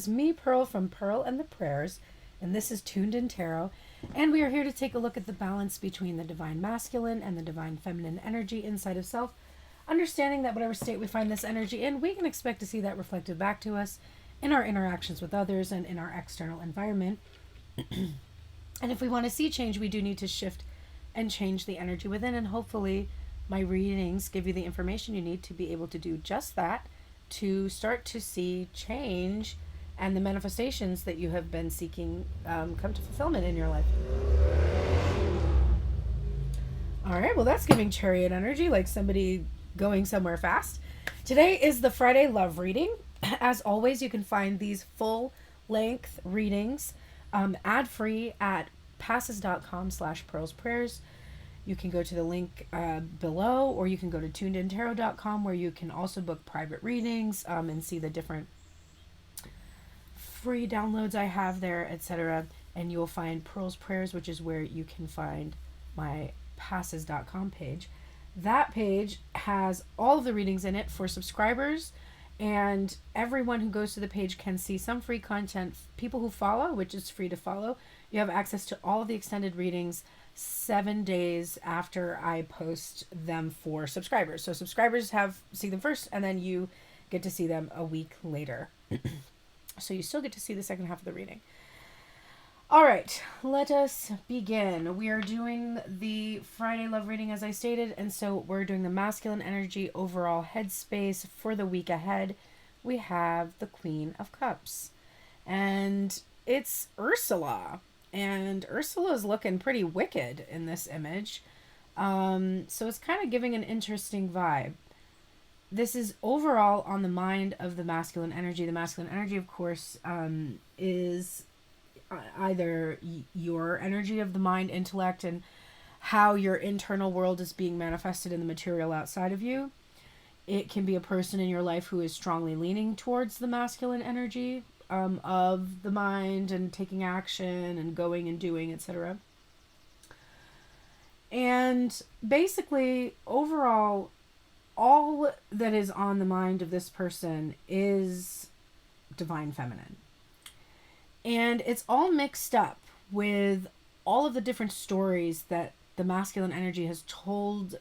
It's me, Pearl, from Pearl and the Prayers, and this is Tuned in Tarot. And we are here to take a look at the balance between the divine masculine and the divine feminine energy inside of self, understanding that whatever state we find this energy in, we can expect to see that reflected back to us in our interactions with others and in our external environment. And if we want to see change, we do need to shift and change the energy within, and hopefully my readings give you the information you need to be able to do just that, to start to see change and the manifestations that you have been seeking come to fulfillment in your life. All right, well, that's giving chariot energy, like somebody going somewhere fast. Today is the Friday love reading. As always, you can find these full length readings ad free at passes.com/pearlsprayers. You can go to the link below, or you can go to turnedintarot.com, where you can also book private readings and see the different free downloads I have there, etc. And you'll find Pearl's Prayers, which is where you can find my passes.com page. That page has all of the readings in it for subscribers, and everyone who goes to the page can see some free content. People who follow, which is free to follow, you have access to all of the extended readings 7 days after I post them for subscribers. So subscribers see them first, and then you get to see them a week later. So you still get to see the second half of the reading. All right, let us begin. We are doing the Friday love reading, as I stated, and so we're doing the masculine energy overall headspace for the week ahead. We have the Queen of Cups, and it's Ursula, and Ursula is looking pretty wicked in this image, so it's kind of giving an interesting vibe. This is overall on the mind of the masculine energy. The masculine energy, of course, is either your energy of the mind, intellect, and how your internal world is being manifested in the material outside of you. It can be a person in your life who is strongly leaning towards the masculine energy of the mind and taking action and going and doing, etc. And basically, overall, all that is on the mind of this person is divine feminine. And it's all mixed up with all of the different stories that the masculine energy has told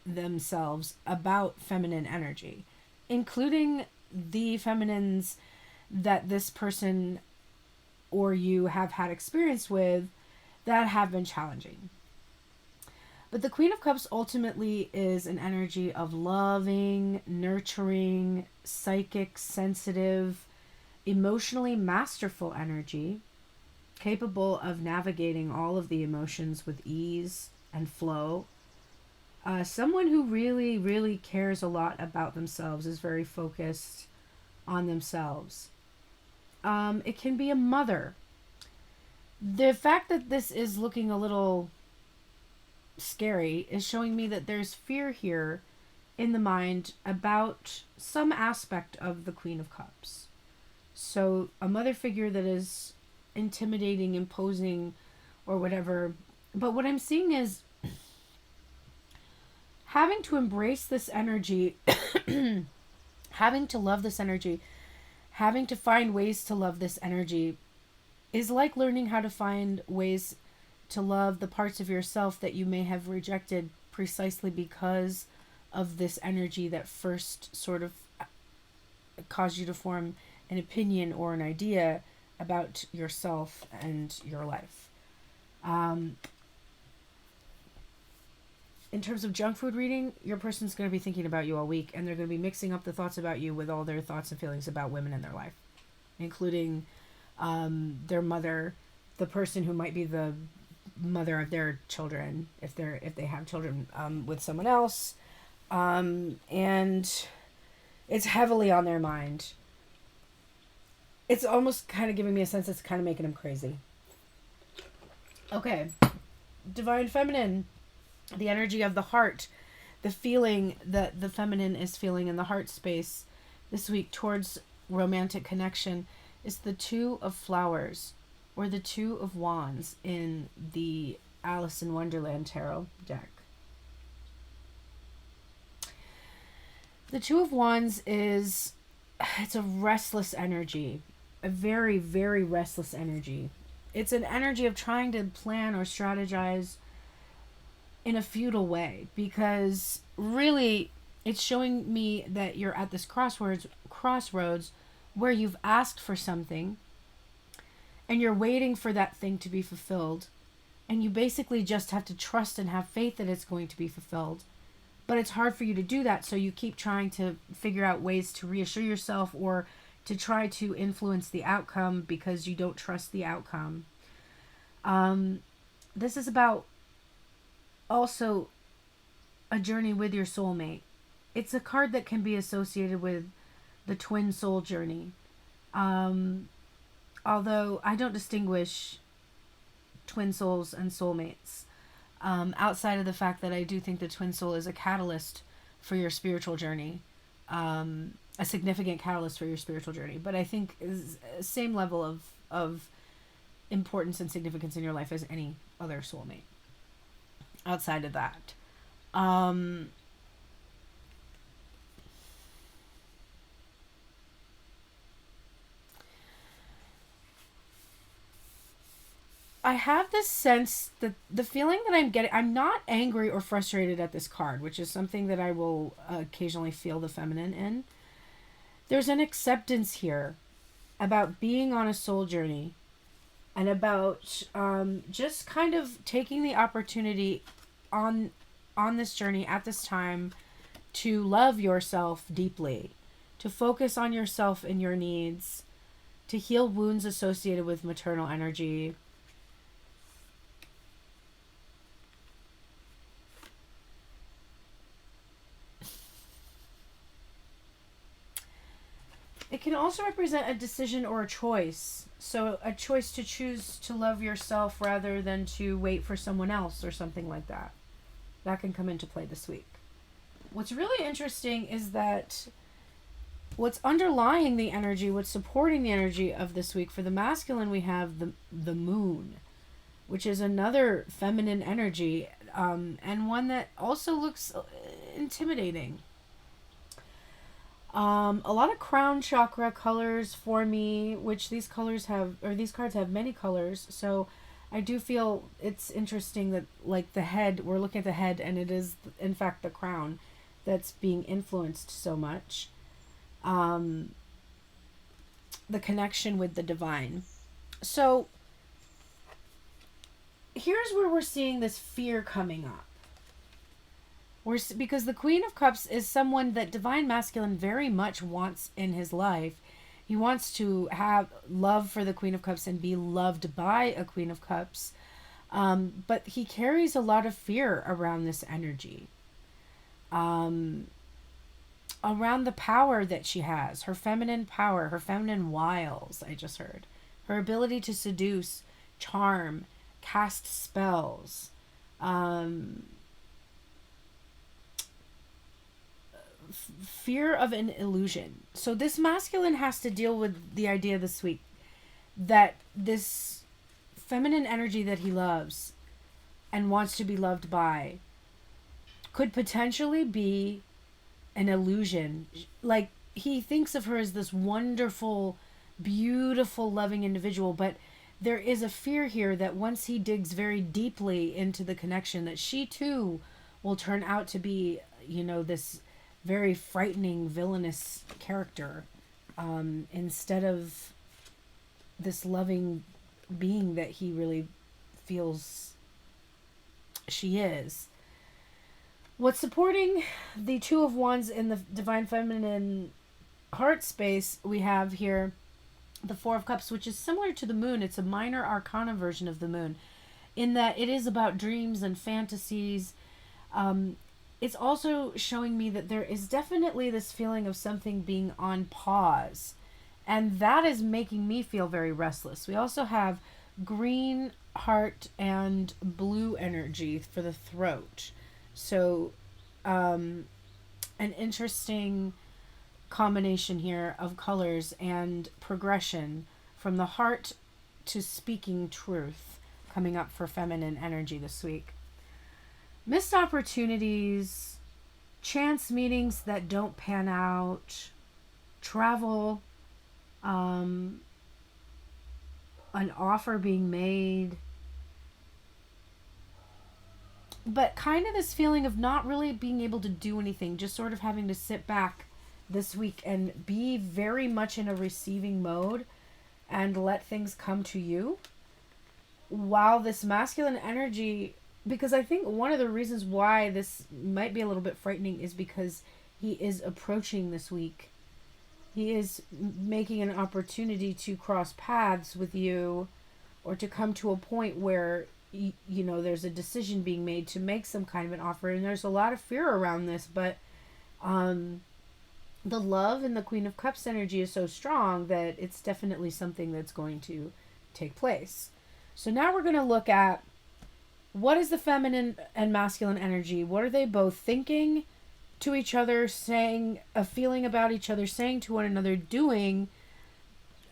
themselves about feminine energy, including the feminines that this person or you have had experience with that have been challenging. But the Queen of Cups ultimately is an energy of loving, nurturing, psychic, sensitive, emotionally masterful energy, capable of navigating all of the emotions with ease and flow. Someone who really, really cares a lot about themselves, is very focused on themselves. It can be a mother. The fact that this is looking a little scary is showing me that there's fear here in the mind about some aspect of the Queen of Cups. So a mother figure that is intimidating, imposing, or whatever. But what I'm seeing is having to embrace this energy, having to love this energy, having to find ways to love this energy is like learning how to find ways to love the parts of yourself that you may have rejected precisely because of this energy that first sort of caused you to form an opinion or an idea about yourself and your life. In terms of junk food reading, your person's going to be thinking about you all week, and they're going to be mixing up the thoughts about you with all their thoughts and feelings about women in their life, including their mother, the person who might be the mother of their children, if they have children with someone else, and it's heavily on their mind. It's almost kind of giving me a sense it's kind of making them crazy. Okay, divine feminine, the energy of the heart, the feeling that the feminine is feeling in the heart space this week towards romantic connection is the Two of Flowers, or the Two of Wands in the Alice in Wonderland tarot deck. The Two of Wands it's a restless energy. a very, very restless energy. It's an energy of trying to plan or strategize in a futile way, because really it's showing me that you're at this crossroads where you've asked for something and you're waiting for that thing to be fulfilled, and you basically just have to trust and have faith that it's going to be fulfilled. But it's hard for you to do that, so you keep trying to figure out ways to reassure yourself or to try to influence the outcome because you don't trust the outcome. This is about also a journey with your soulmate. It's a card that can be associated with the twin soul journey. Although I don't distinguish twin souls and soulmates. Outside of the fact that I do think the twin soul is a catalyst for your spiritual journey. A significant catalyst for your spiritual journey. But I think is same level of importance and significance in your life as any other soulmate. Outside of that. I have this sense that the feeling that I'm getting, I'm not angry or frustrated at this card, which is something that I will occasionally feel the feminine in. There's an acceptance here about being on a soul journey and about just kind of taking the opportunity on this journey at this time to love yourself deeply, to focus on yourself and your needs, to heal wounds associated with maternal energy. It can also represent a decision or a choice. So a choice to choose to love yourself rather than to wait for someone else or something like that. That can come into play this week. What's really interesting is that what's underlying the energy, what's supporting the energy of this week, for the masculine we have the moon, which is another feminine energy, and one that also looks intimidating. A lot of crown chakra colors for me, which these cards have many colors. So I do feel it's interesting that, like, the head, we're looking at the head, and it is in fact the crown that's being influenced so much. The connection with the divine. So here's where we're seeing this fear coming up. Because the Queen of Cups is someone that Divine Masculine very much wants in his life. He wants to have love for the Queen of Cups and be loved by a Queen of Cups. But he carries a lot of fear around this energy. Around the power that she has. Her feminine power. Her feminine wiles, I just heard. Her ability to seduce, charm, cast spells. Fear of an illusion. So this masculine has to deal with the idea this week that this feminine energy that he loves and wants to be loved by could potentially be an illusion. Like, he thinks of her as this wonderful, beautiful, loving individual, but there is a fear here that once he digs very deeply into the connection, that she too will turn out to be, this very frightening, villainous character, instead of this loving being that he really feels she is. What's supporting the Two of Wands in the Divine Feminine heart space, we have here the Four of Cups, which is similar to the moon. It's a minor arcana version of the moon, in that it is about dreams and fantasies. It's also showing me that there is definitely this feeling of something being on pause. And that is making me feel very restless. We also have green heart and blue energy for the throat. So, an interesting combination here of colors and progression from the heart to speaking truth coming up for feminine energy this week. Missed opportunities, chance meetings that don't pan out, travel, an offer being made, but kind of this feeling of not really being able to do anything, just sort of having to sit back this week and be very much in a receiving mode and let things come to you. While this masculine energy, because I think one of the reasons why this might be a little bit frightening is because he is approaching this week. He is making an opportunity to cross paths with you, or to come to a point where you know there's a decision being made to make some kind of an offer, and there's a lot of fear around this, but the love and the Queen of Cups energy is so strong that it's definitely something that's going to take place. So now we're going to look at what is the feminine and masculine energy. What are they both thinking to each other, saying, a feeling about each other, saying to one another, doing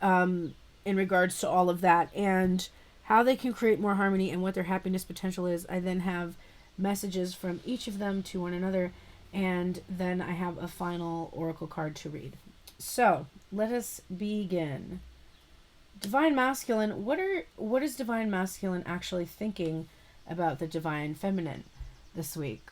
in regards to all of that, and how they can create more harmony and what their happiness potential is. I then have messages from each of them to one another, and then I have a final oracle card to read. So let us begin. Divine Masculine, what is Divine Masculine actually thinking about the Divine Feminine this week?